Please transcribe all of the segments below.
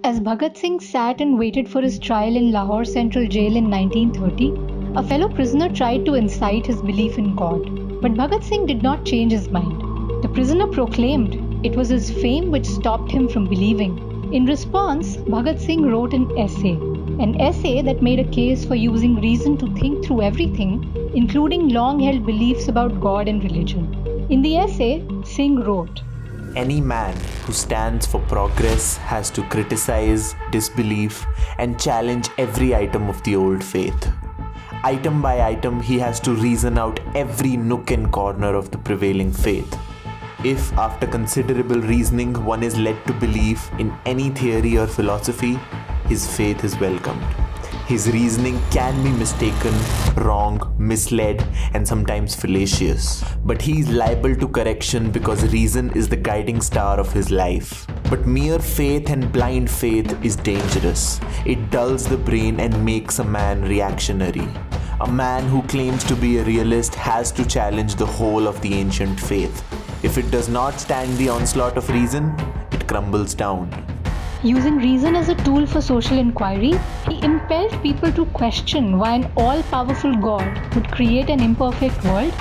As Bhagat Singh sat and waited for his trial in Lahore Central Jail in 1930, a fellow prisoner tried to incite his belief in God. But Bhagat Singh did not change his mind. The prisoner proclaimed it was his fame which stopped him from believing. In response, Bhagat Singh wrote an essay that made a case for using reason to think through everything, including long held beliefs about God and religion. In the essay, Singh wrote, Any man who stands for progress has to criticize, disbelieve, and challenge every item of the old faith. Item by item, he has to reason out every nook and corner of the prevailing faith. If, after considerable reasoning, one is led to believe in any theory or philosophy, his faith is welcomed. His reasoning can be mistaken, wrong, misled, and sometimes fallacious. But he is liable to correction because reason is the guiding star of his life. But mere faith and blind faith is dangerous. It dulls the brain and makes a man reactionary. A man who claims to be a realist has to challenge the whole of the ancient faith. If it does not stand the onslaught of reason, it crumbles down. Using reason as a tool for social inquiry, he impelled people to question why an all-powerful God would create an imperfect world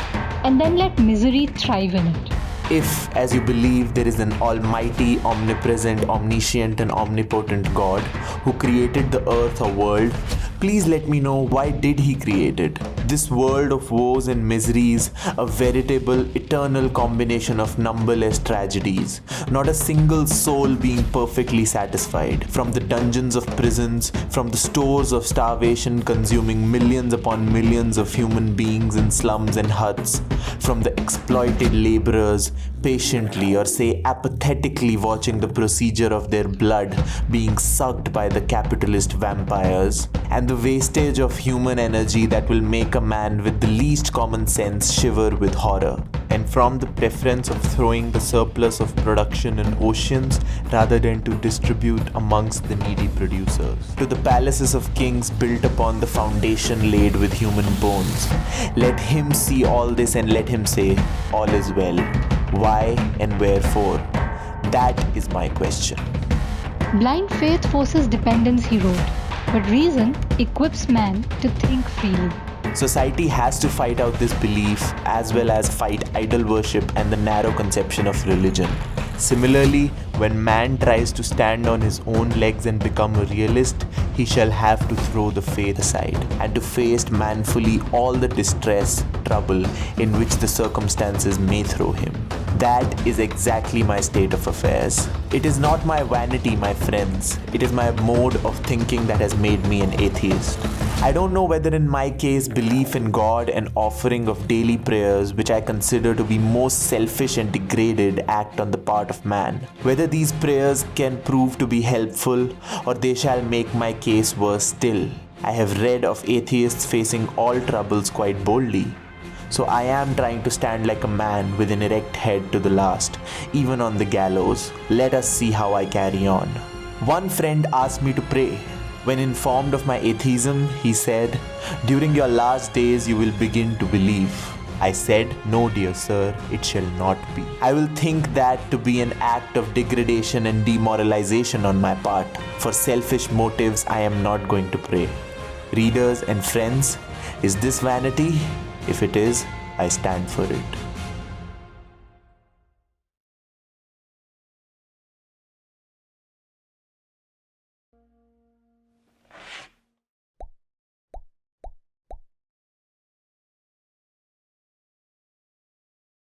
and then let misery thrive in it. If, as you believe, there is an almighty, omnipresent, omniscient, and omnipotent God who created the earth or world, please let me know why did he create it? This world of woes and miseries, a veritable eternal combination of numberless tragedies, not a single soul being perfectly satisfied. From the dungeons of prisons, from the stores of starvation consuming millions upon millions of human beings in slums and huts, from the exploited laborers patiently or say apathetically watching the procedure of their blood being sucked by the capitalist vampires, and the wastage of human energy that will make a man with the least common sense shiver with horror, and from the preference of throwing the surplus of production in oceans rather than to distribute amongst the needy producers, to the palaces of kings built upon the foundation laid with human bones. Let him see all this and let him say, all is well. Why and wherefore? That is my question. Blind faith forces dependence, he wrote, but reason equips man to think freely. Society has to fight out this belief as well as fight idol worship and the narrow conception of religion. Similarly, when man tries to stand on his own legs and become a realist, he shall have to throw the faith aside and to face manfully all the distress, trouble in which the circumstances may throw him. That is exactly my state of affairs. It is not my vanity, my friends. It is my mode of thinking that has made me an atheist. I don't know whether in my case belief in God and offering of daily prayers, which I consider to be most selfish and degraded act on the part of man, whether these prayers can prove to be helpful or they shall make my case worse still. I have read of atheists facing all troubles quite boldly. So I am trying to stand like a man with an erect head to the last, even on the gallows. Let us see how I carry on. One friend asked me to pray. When informed of my atheism, he said, "During your last days you will begin to believe." I said, "No, dear sir, it shall not be. I will think that to be an act of degradation and demoralization on my part. For selfish motives, I am not going to pray." Readers and friends, is this vanity? If it is, I stand for it.